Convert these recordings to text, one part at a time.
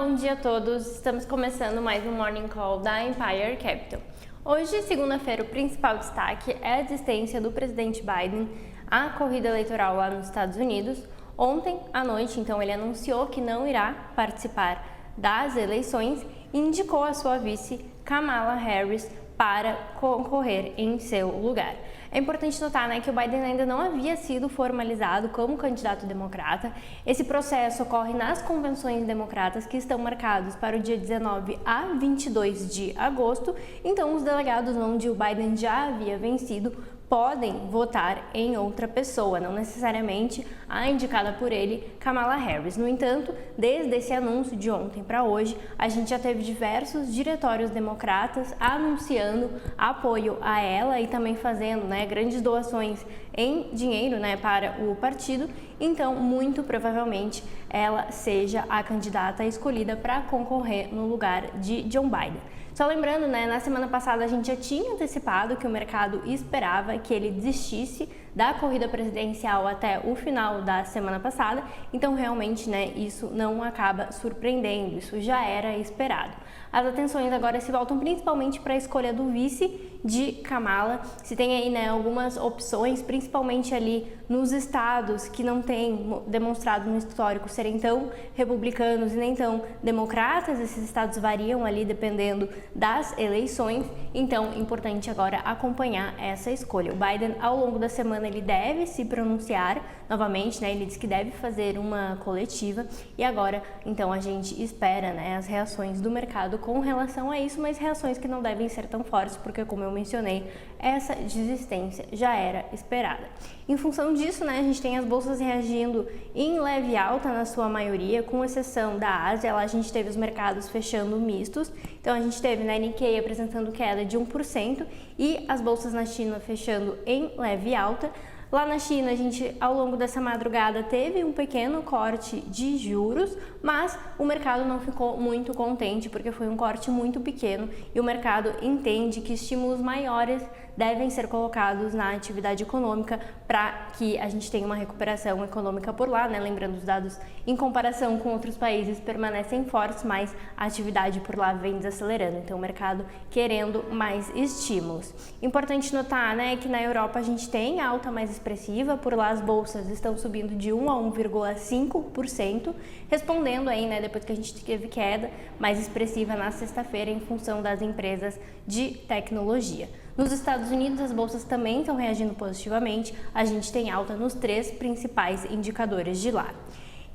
bom dia a todos. Estamos começando mais um Morning Call da Empire Capital. Hoje, segunda-feira, o principal destaque é a existência do presidente Biden à corrida eleitoral lá nos Estados Unidos. Ontem à noite, então, ele anunciou que não irá participar das eleições e indicou a sua vice, Kamala Harris, para concorrer em seu lugar. É importante notar, que o Biden ainda não havia sido formalizado como candidato democrata. Esse processo ocorre nas convenções democratas que estão marcados para o dia 19 a 22 de agosto. Então, os delegados onde o Biden já havia vencido podem votar em outra pessoa, não necessariamente a indicada por ele, Kamala Harris. No entanto, desde esse anúncio de ontem para hoje, a gente já teve diversos diretórios democratas anunciando apoio a ela e também fazendo grandes doações em dinheiro para o partido. Então, muito provavelmente, ela seja a candidata escolhida para concorrer no lugar de Joe Biden. Só lembrando, na semana passada a gente já tinha antecipado que o mercado esperava que ele desistisse da corrida presidencial até o final da semana passada, então realmente isso não acaba surpreendendo, isso já era esperado. As atenções agora se voltam principalmente para a escolha do vice de Kamala. Se tem aí algumas opções, principalmente ali nos estados que não têm demonstrado no histórico serem tão republicanos e nem tão democratas. Esses estados variam ali dependendo das eleições, então é importante agora acompanhar essa escolha. O Biden, ao longo da semana, ele deve se pronunciar novamente, ele disse que deve fazer uma coletiva e agora, então, a gente espera as reações do mercado com relação a isso, mas reações que não devem ser tão fortes, porque, como eu mencionei, essa desistência já era esperada. Em função disso, a gente tem as bolsas reagindo em leve alta na sua maioria, com exceção da Ásia. Lá a gente teve os mercados fechando mistos, então a gente teve Nikkei apresentando queda de 1% e as bolsas na China fechando em leve alta. Lá na China, a gente, ao longo dessa madrugada, teve um pequeno corte de juros, mas o mercado não ficou muito contente, porque foi um corte muito pequeno e o mercado entende que estímulos maiores devem ser colocados na atividade econômica para que a gente tenha uma recuperação econômica por lá, Lembrando, os dados em comparação com outros países permanecem fortes, mas a atividade por lá vem desacelerando, então o mercado querendo mais estímulos. Importante notar, que na Europa a gente tem alta mais expressiva, por lá as bolsas estão subindo de 1 a 1,5%, respondendo aí, depois que a gente teve queda mais expressiva na sexta-feira em função das empresas de tecnologia. Nos Estados Unidos, as bolsas também estão reagindo positivamente, a gente tem alta nos 3 principais indicadores de lá.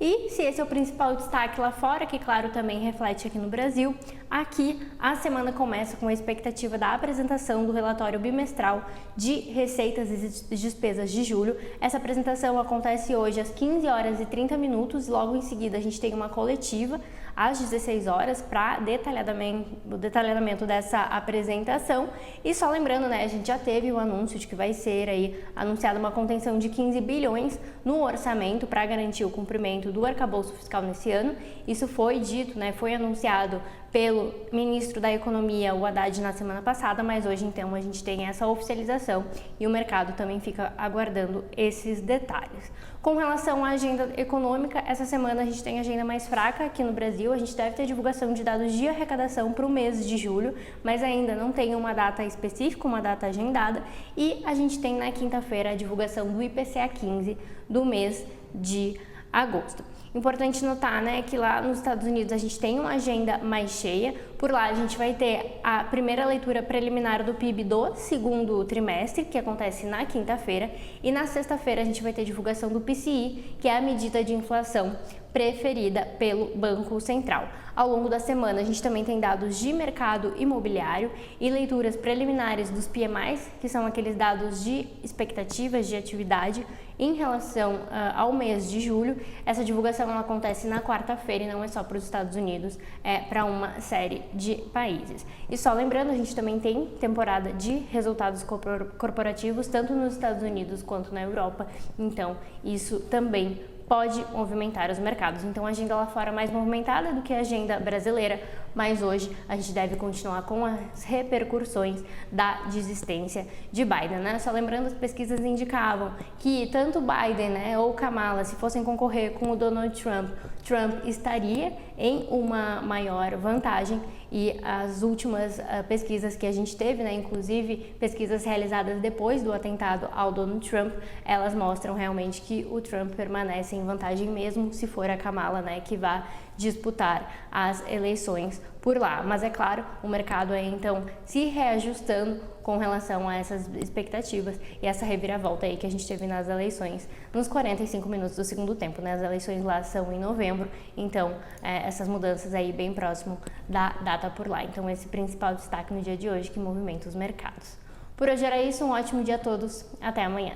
E se esse é o principal destaque lá fora, que claro também reflete aqui no Brasil, aqui a semana começa com a expectativa da apresentação do relatório bimestral de receitas e despesas de julho. Essa apresentação acontece hoje às 15 horas e 30 minutos, logo em seguida a gente tem uma coletiva às 16 horas para o detalhamento dessa apresentação. E só lembrando, a gente já teve o anúncio de que vai ser aí anunciada uma contenção de 15 bilhões no orçamento para garantir o cumprimento do arcabouço fiscal nesse ano. Isso foi dito, foi anunciado pelo ministro da Economia, o Haddad, na semana passada, mas hoje então a gente tem essa oficialização e o mercado também fica aguardando esses detalhes. Com relação à agenda econômica, essa semana a gente tem agenda mais fraca aqui no Brasil. A gente deve ter divulgação de dados de arrecadação para o mês de julho, mas ainda não tem uma data específica, uma data agendada. E a gente tem na quinta-feira a divulgação do IPCA 15 do mês de agosto. Importante notar, que lá nos Estados Unidos a gente tem uma agenda mais cheia. Por lá a gente vai ter a primeira leitura preliminar do PIB do segundo trimestre, que acontece na quinta-feira, e na sexta-feira a gente vai ter divulgação do PCI, que é a medida de inflação preferida pelo Banco Central. Ao longo da semana, a gente também tem dados de mercado imobiliário e leituras preliminares dos PMIs, que são aqueles dados de expectativas de atividade em relação ao mês de julho. Essa divulgação ela acontece na quarta-feira e não é só para os Estados Unidos, é para uma série de países. E só lembrando, a gente também tem temporada de resultados corporativos, tanto nos Estados Unidos quanto na Europa, então isso também pode movimentar os mercados. Então, a agenda lá fora mais movimentada do que a agenda brasileira mas hoje a gente deve continuar com as repercussões da desistência de Biden, né? Só lembrando, as pesquisas indicavam que tanto Biden, né, ou Kamala, se fossem concorrer com o Donald Trump, Trump estaria em uma maior vantagem, e as últimas pesquisas que a gente teve, né, inclusive pesquisas realizadas depois do atentado ao Donald Trump, elas mostram realmente que o Trump permanece em vantagem mesmo se for a Kamala, né, que vá disputar as eleições por lá. Mas é claro, o mercado aí então se reajustando com relação a essas expectativas e essa reviravolta aí que a gente teve nas eleições nos 45 minutos do segundo tempo, né? As eleições lá são em novembro, então essas mudanças aí bem próximo da data por lá. Então esse principal destaque no dia de hoje que movimenta os mercados. Por hoje era isso, um ótimo dia a todos, até amanhã.